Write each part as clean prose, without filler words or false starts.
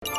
Então,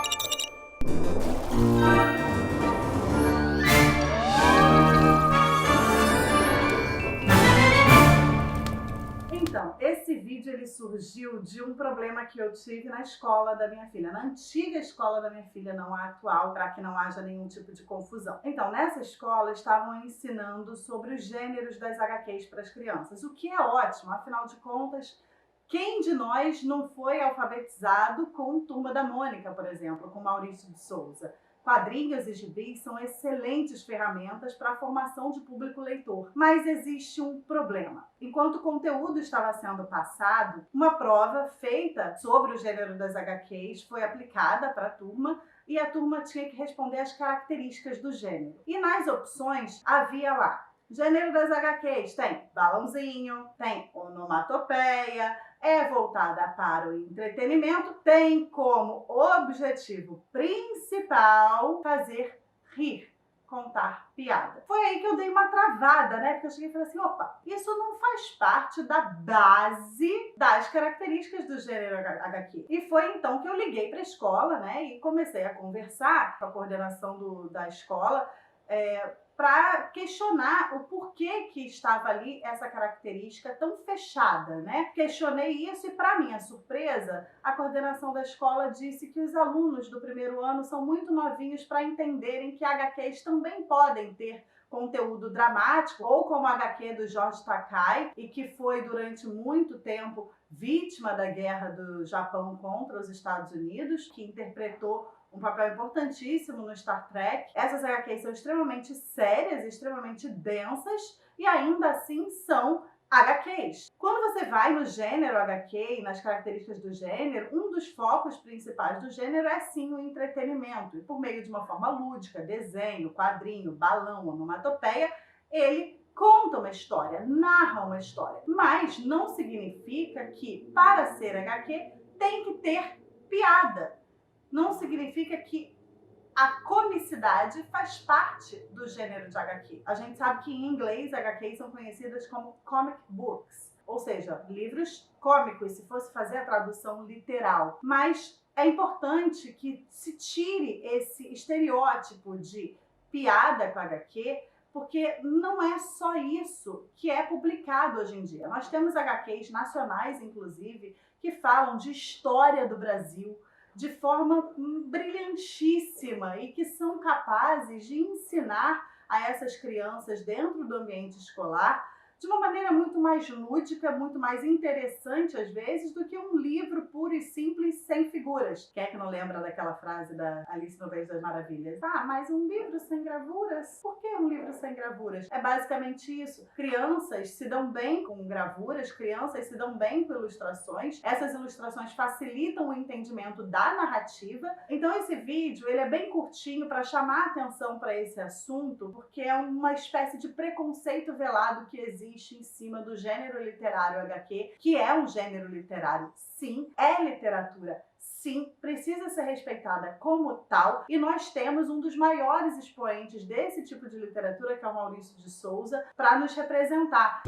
esse vídeo ele surgiu de um problema que eu tive na escola da minha filha, na antiga escola da minha filha, não a atual, para que não haja nenhum tipo de confusão. Então, nessa escola estavam ensinando sobre os gêneros das HQs para as crianças, o que é ótimo, afinal de contas, quem de nós não foi alfabetizado com Turma da Mônica, por exemplo, com Maurício de Souza? Quadrinhos e gibis são excelentes ferramentas para a formação de público leitor, mas existe um problema. Enquanto o conteúdo estava sendo passado, uma prova feita sobre o gênero das HQs foi aplicada para a turma e a turma tinha que responder as características do gênero. E nas opções havia lá: gênero das HQs tem balãozinho, tem onomatopeia, é voltada para o entretenimento, tem como objetivo principal fazer rir, contar piada. Foi aí que eu dei uma travada, né? Porque eu cheguei e falei assim, opa, isso não faz parte da base das características do gênero HQ. E foi então que eu liguei para a escola, né? E comecei a conversar com a coordenação da escola, para questionar o porquê que estava ali essa característica tão fechada, né? Questionei isso e, para minha surpresa, a coordenação da escola disse que os alunos do primeiro ano são muito novinhos para entenderem que HQs também podem ter conteúdo dramático, ou como a HQ do Jorge Takai, e que foi durante muito tempo vítima da guerra do Japão contra os Estados Unidos, que interpretou um papel importantíssimo no Star Trek. Essas HQs são extremamente sérias, extremamente densas e ainda assim são HQs. Quando você vai no gênero HQ e nas características do gênero, um dos focos principais do gênero é sim o entretenimento. E por meio de uma forma lúdica, desenho, quadrinho, balão, onomatopeia, ele conta uma história, narra uma história. Mas não significa que, para ser HQ, tem que ter piada. Não significa que a comicidade faz parte do gênero de HQ. A gente sabe que em inglês HQs são conhecidas como comic books, ou seja, livros cômicos, se fosse fazer a tradução literal. Mas é importante que se tire esse estereótipo de piada com HQ, porque não é só isso que é publicado hoje em dia. Nós temos HQs nacionais, inclusive, que falam de história do Brasil, de forma brilhantíssima e que são capazes de ensinar a essas crianças dentro do ambiente escolar de uma maneira muito mais lúdica, muito mais interessante às vezes do que um livro puro e simples sem figuras. Quem é que não lembra daquela frase da Alice no País das Maravilhas? Ah, mas um livro sem gravuras? Por que um livro sem gravuras? É basicamente isso. Crianças se dão bem com gravuras, crianças se dão bem com ilustrações. Essas ilustrações facilitam o entendimento da narrativa. Então esse vídeo ele é bem curtinho para chamar a atenção para esse assunto, porque é uma espécie de preconceito velado que existe em cima do gênero literário HQ, que é um gênero literário, sim, é literatura, sim, precisa ser respeitada como tal, e nós temos um dos maiores expoentes desse tipo de literatura, que é o Maurício de Souza, para nos representar.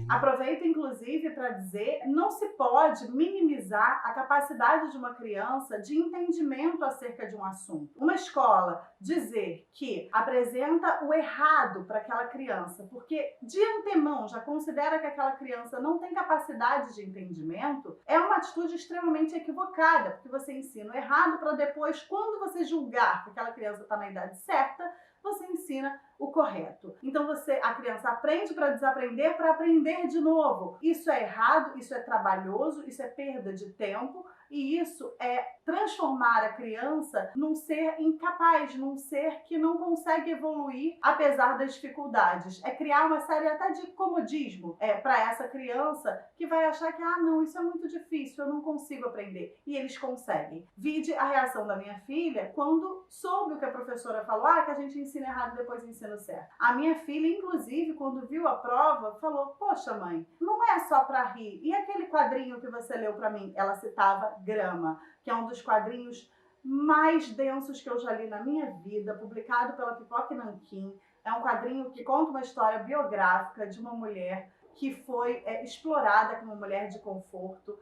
Aproveito, inclusive, para dizer, não se pode minimizar a capacidade de uma criança de entendimento acerca de um assunto. Uma escola dizer que apresenta o errado para aquela criança, porque de antemão já considera que aquela criança não tem capacidade de entendimento, é uma atitude extremamente equivocada, porque você ensina o errado para depois, quando você julgar que aquela criança está na idade certa, você ensina o correto. Então a criança aprende para desaprender, para aprender de novo. Isso é errado, isso é trabalhoso, isso é perda de tempo e isso é transformar a criança num ser incapaz, num ser que não consegue evoluir apesar das dificuldades. É criar uma série até de comodismo para essa criança que vai achar que, não, isso é muito difícil, eu não consigo aprender. E eles conseguem. Vide a reação da minha filha quando soube o que a professora falou, que a gente ensina errado e depois ensina certo. A minha filha, inclusive, quando viu a prova, falou, poxa mãe, não é só para rir. E aquele quadrinho que você leu para mim? Ela citava Grama, que é um dos quadrinhos mais densos que eu já li na minha vida, publicado pela Pipoca e Nanquim. É um quadrinho que conta uma história biográfica de uma mulher que foi explorada como mulher de conforto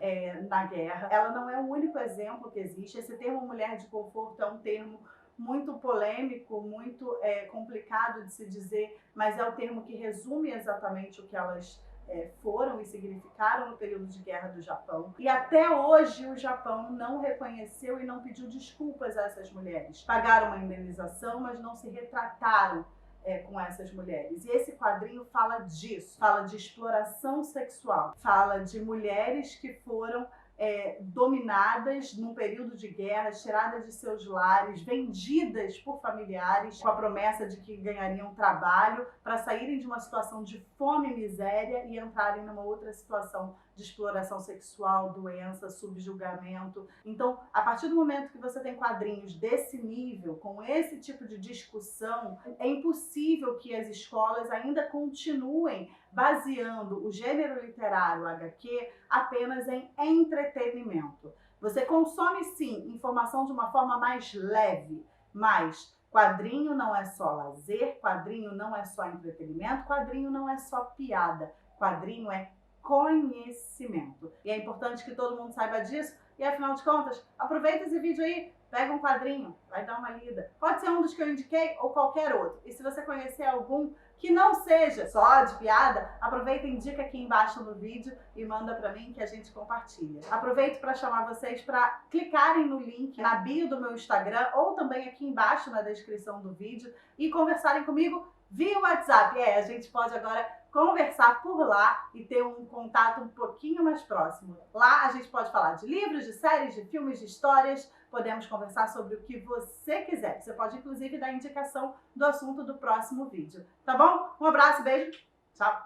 na guerra. Ela não é o único exemplo que existe. Esse termo mulher de conforto é um termo muito polêmico, muito complicado de se dizer, mas é o termo que resume exatamente o que elas foram e significaram no período de guerra do Japão. E até hoje o Japão não reconheceu e não pediu desculpas a essas mulheres. Pagaram uma indenização, mas não se retrataram com essas mulheres. E esse quadrinho fala disso, fala de exploração sexual, fala de mulheres que foram dominadas num período de guerra, tiradas de seus lares, vendidas por familiares com a promessa de que ganhariam trabalho para saírem de uma situação de fome e miséria e entrarem numa outra situação de exploração sexual, doença, subjugamento. Então, a partir do momento que você tem quadrinhos desse nível, com esse tipo de discussão, é impossível que as escolas ainda continuem baseando o gênero literário HQ apenas em entretenimento. Você consome, sim, informação de uma forma mais leve, mas quadrinho não é só lazer, quadrinho não é só entretenimento, quadrinho não é só piada, quadrinho é conhecimento. E é importante que todo mundo saiba disso. E afinal de contas, aproveita esse vídeo aí, pega um quadrinho, vai dar uma lida. Pode ser um dos que eu indiquei ou qualquer outro. E se você conhecer algum que não seja só de piada, aproveita e indica aqui embaixo no vídeo e manda pra mim que a gente compartilha. Aproveito para chamar vocês para clicarem no link na bio do meu Instagram ou também aqui embaixo na descrição do vídeo e conversarem comigo via WhatsApp. A gente pode agora conversar por lá e ter um contato um pouquinho mais próximo. Lá a gente pode falar de livros, de séries, de filmes, de histórias, podemos conversar sobre o que você quiser. Você pode inclusive dar indicação do assunto do próximo vídeo, tá bom? Um abraço, beijo, tchau!